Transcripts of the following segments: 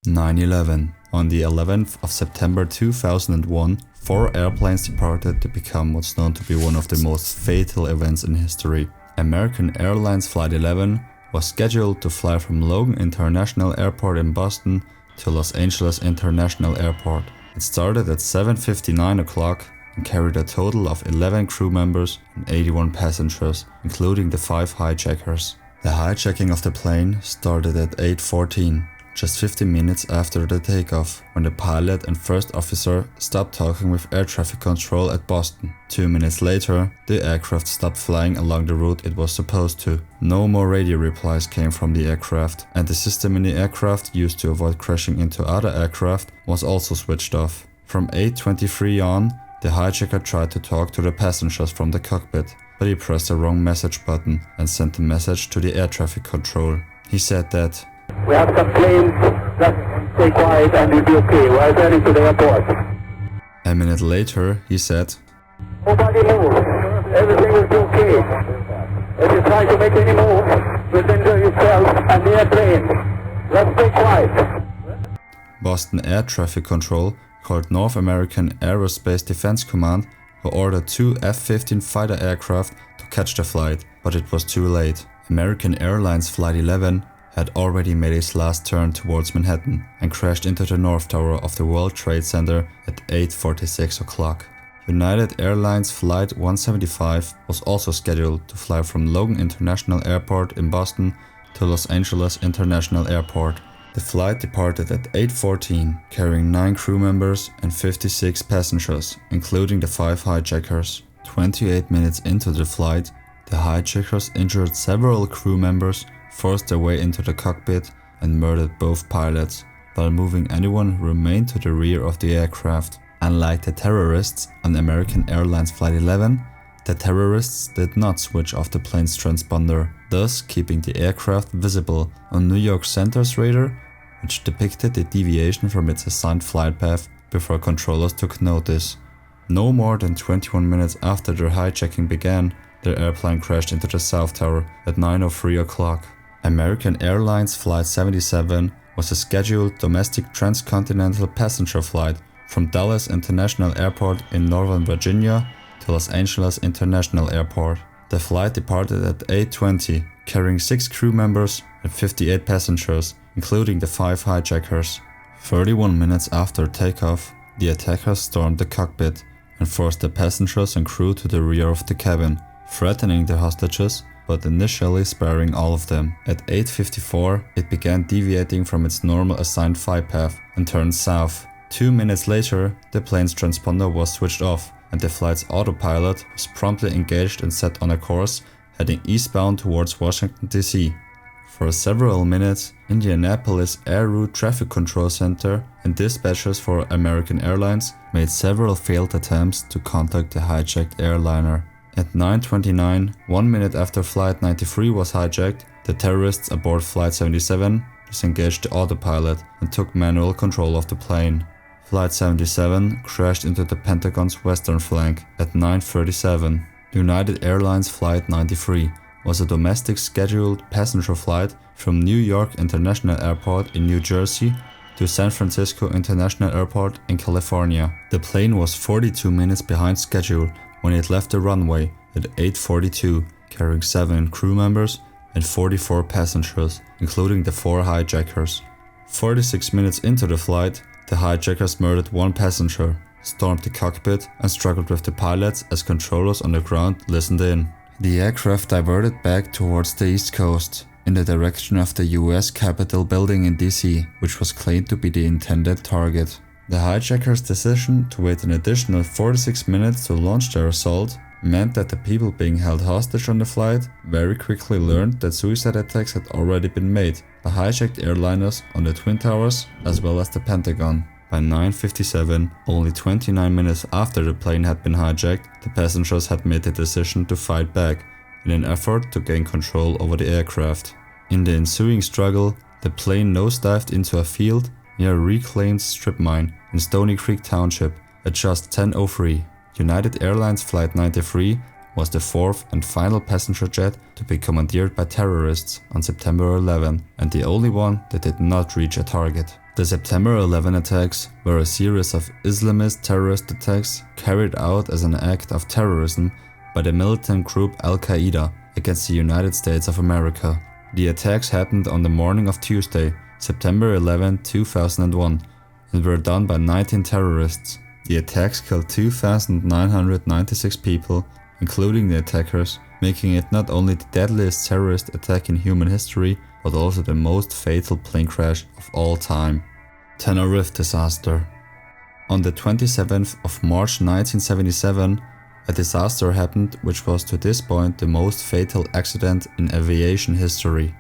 9/11. On the 11th of September 2001, 4 airplanes departed to become what's known to be one of the most fatal events in history. American Airlines Flight 11 was scheduled to fly from Logan International Airport in Boston to Los Angeles International Airport. It started at 7:59 o'clock and carried a total of 11 crew members and 81 passengers, including the 5 hijackers. The hijacking of the plane started at 8:14. Just 15 minutes after the takeoff, when the pilot and first officer stopped talking with air traffic control at Boston. 2 minutes later, the aircraft stopped flying along the route it was supposed to. No more radio replies came from the aircraft, and the system in the aircraft used to avoid crashing into other aircraft was also switched off. From 8:23 on, the hijacker tried to talk to the passengers from the cockpit, but he pressed the wrong message button and sent the message to the air traffic control. He said that we have some planes, just stay quiet and we'll be okay. We're heading to the airport. A minute later, he said, nobody move. Everything will be okay. If you try to make any move, you'll injure yourself and the airplane. Let's stay quiet. Boston Air Traffic Control called North American Aerospace Defense Command, who ordered 2 F-15 fighter aircraft to catch the flight, but it was too late. American Airlines Flight 11 had already made its last turn towards Manhattan and crashed into the North Tower of the World Trade Center at 8:46 o'clock. United Airlines Flight 175 was also scheduled to fly from Logan International Airport in Boston to Los Angeles International Airport. The flight departed at 8:14, carrying 9 crew members and 56 passengers, including the 5 hijackers. 28 minutes into the flight, the hijackers injured several crew members, forced their way into the cockpit, and murdered both pilots, while moving anyone who remained to the rear of the aircraft. Unlike the terrorists on American Airlines Flight 11, the terrorists did not switch off the plane's transponder, thus keeping the aircraft visible on New York Center's radar, which depicted the deviation from its assigned flight path before controllers took notice. No more than 21 minutes after their hijacking began, their airplane crashed into the South Tower at 9:03 o'clock. American Airlines Flight 77 was a scheduled domestic transcontinental passenger flight from Dallas International Airport in Northern Virginia to Los Angeles International Airport. The flight departed at 8:20, carrying 6 crew members and 58 passengers, including the 5 hijackers. 31 minutes after takeoff, the attackers stormed the cockpit and forced the passengers and crew to the rear of the cabin, threatening the hostages, but initially sparing all of them. At 8:54, it began deviating from its normal assigned flight path and turned south. 2 minutes later, the plane's transponder was switched off, and the flight's autopilot was promptly engaged and set on a course heading eastbound towards Washington, D.C. For several minutes, Indianapolis Air Route Traffic Control Center and dispatchers for American Airlines made several failed attempts to contact the hijacked airliner. At 9:29, 1 minute after Flight 93 was hijacked, the terrorists aboard Flight 77 disengaged the autopilot and took manual control of the plane. Flight 77 crashed into the Pentagon's western flank at 9:37. United Airlines Flight 93 was a domestic scheduled passenger flight from New York International Airport in New Jersey to San Francisco International Airport in California. The plane was 42 minutes behind schedule when it left the runway at 8:42, carrying 7 crew members and 44 passengers, including the 4 hijackers. 46 minutes into the flight, the hijackers murdered 1 passenger, stormed the cockpit, and struggled with the pilots as controllers on the ground listened in. The aircraft diverted back towards the East Coast, in the direction of the US Capitol building in DC, which was claimed to be the intended target. The hijackers' decision to wait an additional 46 minutes to launch their assault meant that the people being held hostage on the flight very quickly learned that suicide attacks had already been made by hijacked airliners on the Twin Towers as well as the Pentagon. By 9:57, only 29 minutes after the plane had been hijacked, the passengers had made the decision to fight back in an effort to gain control over the aircraft. In the ensuing struggle, the plane nosedived into a field near a reclaimed strip mine in Stony Creek Township at just 10:03. United Airlines Flight 93 was the 4th and final passenger jet to be commandeered by terrorists on September 11, and the only one that did not reach a target. The September 11 attacks were a series of Islamist terrorist attacks carried out as an act of terrorism by the militant group Al-Qaeda against the United States of America. The attacks happened on the morning of Tuesday, September 11, 2001, and were done by 19 terrorists. The attacks killed 2,996 people, including the attackers, making it not only the deadliest terrorist attack in human history, but also the most fatal plane crash of all time. Tenerife Disaster. On the 27th of March 1977, a disaster happened which was to this point the most fatal accident in aviation history.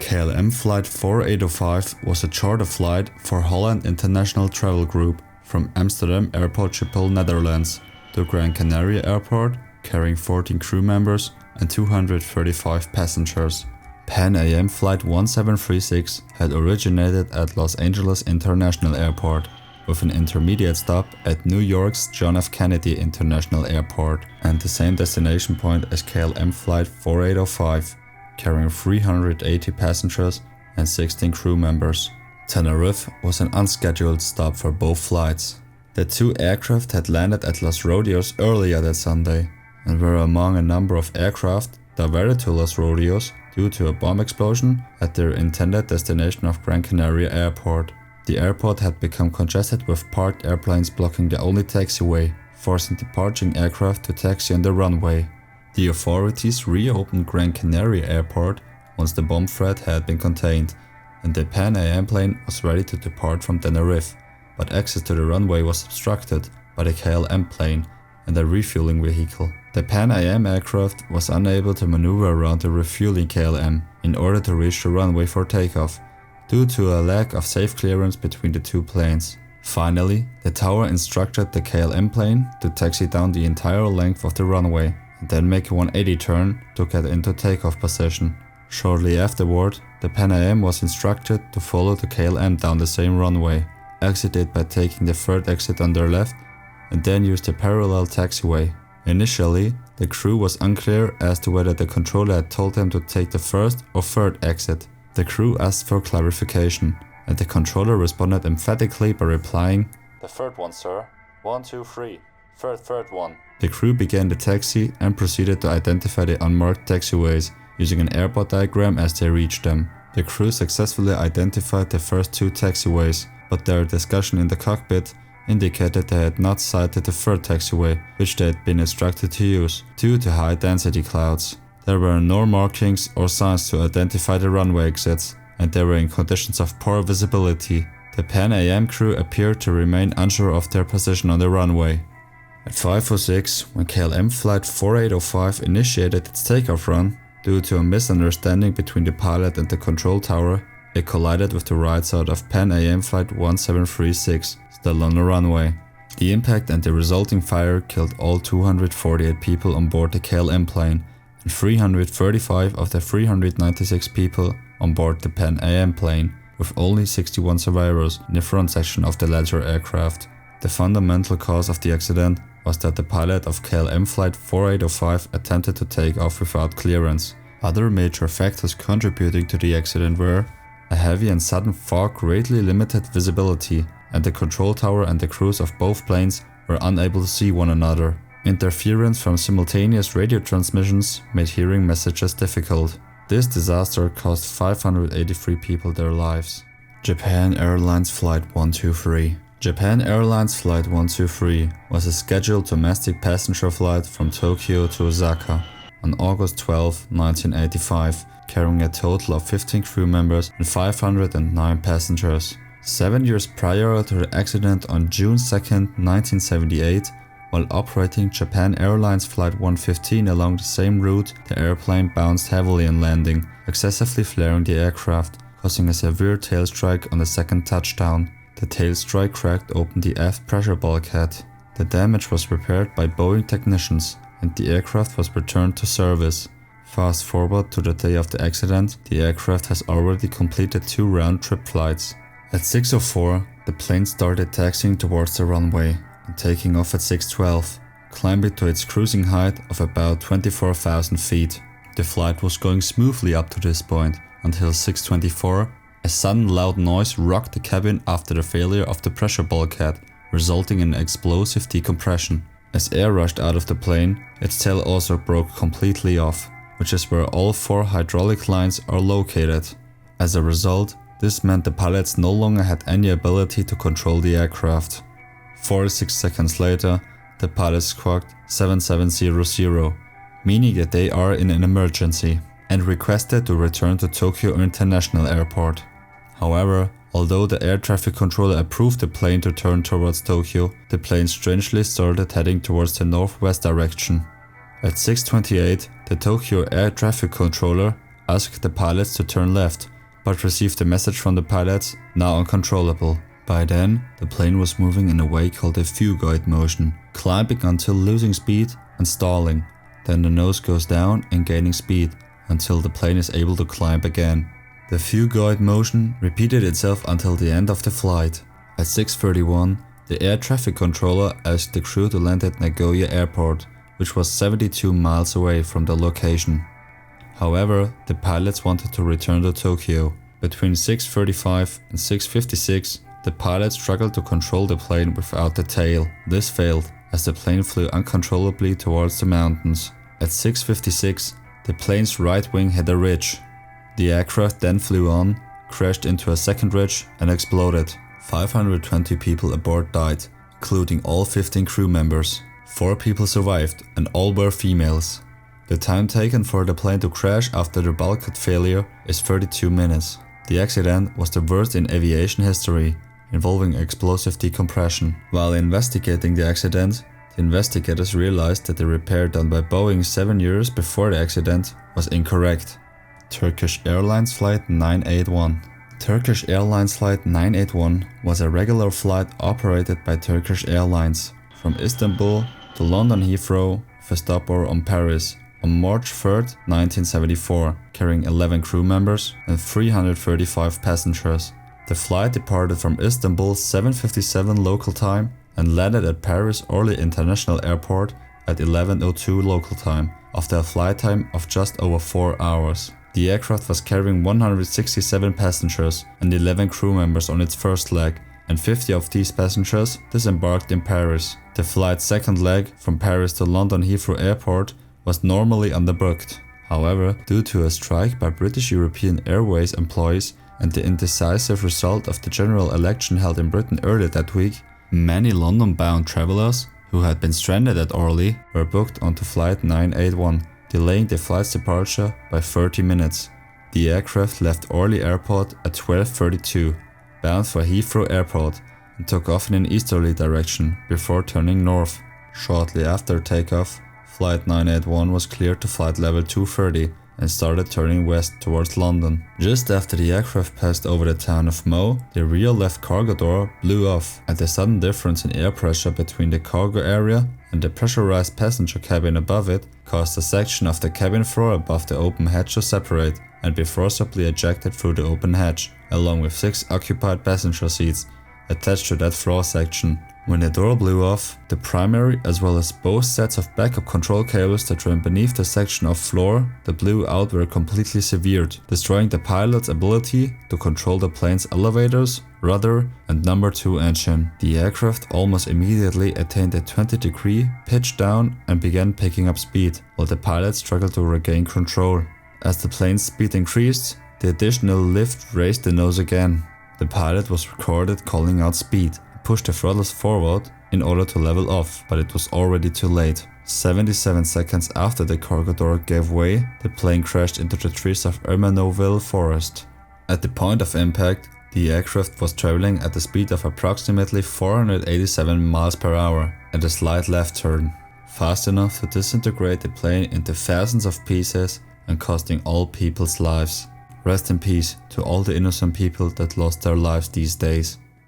KLM Flight 4805 was a charter flight for Holland International Travel Group from Amsterdam Airport Schiphol, Netherlands to Gran Canaria Airport, carrying 14 crew members and 235 passengers. Pan Am Flight 1736 had originated at Los Angeles International Airport, with an intermediate stop at New York's John F. Kennedy International Airport and the same destination point as KLM Flight 4805, carrying 380 passengers and 16 crew members. Tenerife was an unscheduled stop for both flights. The two aircraft had landed at Los Rodeos earlier that Sunday and were among a number of aircraft diverted to Los Rodeos due to a bomb explosion at their intended destination of Gran Canaria Airport. The airport had become congested with parked airplanes blocking the only taxiway, forcing departing aircraft to taxi on the runway. The authorities reopened Gran Canaria Airport once the bomb threat had been contained, and the Pan Am plane was ready to depart from Tenerife, but access to the runway was obstructed by the KLM plane and a refueling vehicle. The Pan Am aircraft was unable to maneuver around the refueling KLM in order to reach the runway for takeoff, due to a lack of safe clearance between the two planes. Finally, the tower instructed the KLM plane to taxi down the entire length of the runway and then make a 180 turn to get into takeoff position. Shortly afterward, the Pan Am was instructed to follow the KLM down the same runway, exit it by taking the third exit on their left, and then use the parallel taxiway. Initially, the crew was unclear as to whether the controller had told them to take the first or third exit. The crew asked for clarification, and the controller responded emphatically by replying, "The third one, sir. 1, 2, 3. Third one." The crew began the taxi and proceeded to identify the unmarked taxiways, using an airport diagram as they reached them. The crew successfully identified the first two taxiways, but their discussion in the cockpit indicated they had not sighted the third taxiway, which they had been instructed to use, due to high density clouds. There were no markings or signs to identify the runway exits, and they were in conditions of poor visibility. The Pan Am crew appeared to remain unsure of their position on the runway. At 5:06, when KLM Flight 4805 initiated its takeoff run, due to a misunderstanding between the pilot and the control tower, it collided with the right side of Pan Am Flight 1736, still on the runway. The impact and the resulting fire killed all 248 people on board the KLM plane, and 335 of the 396 people on board the Pan Am plane, with only 61 survivors in the front section of the latter aircraft. The fundamental cause of the accident was that the pilot of KLM Flight 4805 attempted to take off without clearance. Other major factors contributing to the accident were a heavy and sudden fog greatly limited visibility, and the control tower and the crews of both planes were unable to see one another. Interference from simultaneous radio transmissions made hearing messages difficult. This disaster cost 583 people their lives. Japan Airlines Flight 123. Japan Airlines Flight 123 was a scheduled domestic passenger flight from Tokyo to Osaka on August 12, 1985, carrying a total of 15 crew members and 509 passengers. 7 years prior to the accident on June 2, 1978, while operating Japan Airlines Flight 115 along the same route, the airplane bounced heavily on landing, excessively flaring the aircraft, causing a severe tail strike on the second touchdown. The tail strike cracked open the aft pressure bulkhead. The damage was repaired by Boeing technicians, and the aircraft was returned to service. Fast forward to the day of the accident, the aircraft has already completed 2 round-trip flights. At 6:04, the plane started taxiing towards the runway and taking off at 6:12, climbing to its cruising height of about 24,000 feet. The flight was going smoothly up to this point until 6:24, A sudden loud noise rocked the cabin after the failure of the pressure bulkhead, resulting in explosive decompression. As air rushed out of the plane, its tail also broke completely off, which is where all 4 hydraulic lines are located. As a result, this meant the pilots no longer had any ability to control the aircraft. 46 seconds later, the pilots squawked 7700, meaning that they are in an emergency, and requested to return to Tokyo International Airport. However, although the air traffic controller approved the plane to turn towards Tokyo, the plane strangely started heading towards the northwest direction. At 6:28, the Tokyo air traffic controller asked the pilots to turn left, but received a message from the pilots, now uncontrollable. By then, the plane was moving in a way called a phugoid motion, climbing until losing speed and stalling. Then the nose goes down and gaining speed until the plane is able to climb again. The phugoid motion repeated itself until the end of the flight. At 6:31, the air traffic controller asked the crew to land at Nagoya Airport, which was 72 miles away from the location. However, the pilots wanted to return to Tokyo. Between 6:35 and 6:56, the pilots struggled to control the plane without the tail. This failed, as the plane flew uncontrollably towards the mountains. At 6:56, the plane's right wing hit a ridge. The aircraft then flew on, crashed into a second ridge and exploded. 520 people aboard died, including all 15 crew members. 4 people survived, and all were females. The time taken for the plane to crash after the bulkhead failure is 32 minutes. The accident was the worst in aviation history, involving explosive decompression. While investigating the accident, the investigators realized that the repair done by Boeing 7 years before the accident was incorrect. Turkish Airlines Flight 981. Turkish Airlines Flight 981 was a regular flight operated by Turkish Airlines from Istanbul to London Heathrow with a stopover on Paris on March 3, 1974, carrying 11 crew members and 335 passengers. The flight departed from Istanbul 7:57 local time and landed at Paris Orly International Airport at 11:02 local time, after a flight time of just over 4 hours. The aircraft was carrying 167 passengers and 11 crew members on its first leg, and 50 of these passengers disembarked in Paris. The flight's second leg from Paris to London Heathrow Airport was normally underbooked. However, due to a strike by British European Airways employees and the indecisive result of the general election held in Britain earlier that week, many London-bound travelers who had been stranded at Orly were booked onto Flight 981, delaying the flight's departure by 30 minutes. The aircraft left Orly Airport at 12:32, bound for Heathrow Airport, and took off in an easterly direction before turning north. Shortly after takeoff, Flight 981 was cleared to flight level 230 and started turning west towards London. Just after the aircraft passed over the town of Mo, the rear left cargo door blew off, and the sudden difference in air pressure between the cargo area and the pressurized passenger cabin above it caused a section of the cabin floor above the open hatch to separate and be forcibly ejected through the open hatch, along with 6 occupied passenger seats attached to that floor section. When the door blew off, the primary as well as both sets of backup control cables that ran beneath the section of floor that blew out were completely severed, destroying the pilot's ability to control the plane's elevators, rudder, and number 2 engine. The aircraft almost immediately attained a 20-degree pitch down and began picking up speed, while the pilot struggled to regain control. As the plane's speed increased, the additional lift raised the nose again. The pilot was recorded calling out speed, pushed the throttles forward in order to level off, but it was already too late. 77 seconds after the cargo door gave way, the plane crashed into the trees of Ermenonville Forest. At the point of impact, the aircraft was traveling at a speed of approximately 487 miles per hour at a slight left turn, fast enough to disintegrate the plane into thousands of pieces and costing all people's lives. Rest in peace to all the innocent people that lost their lives these days.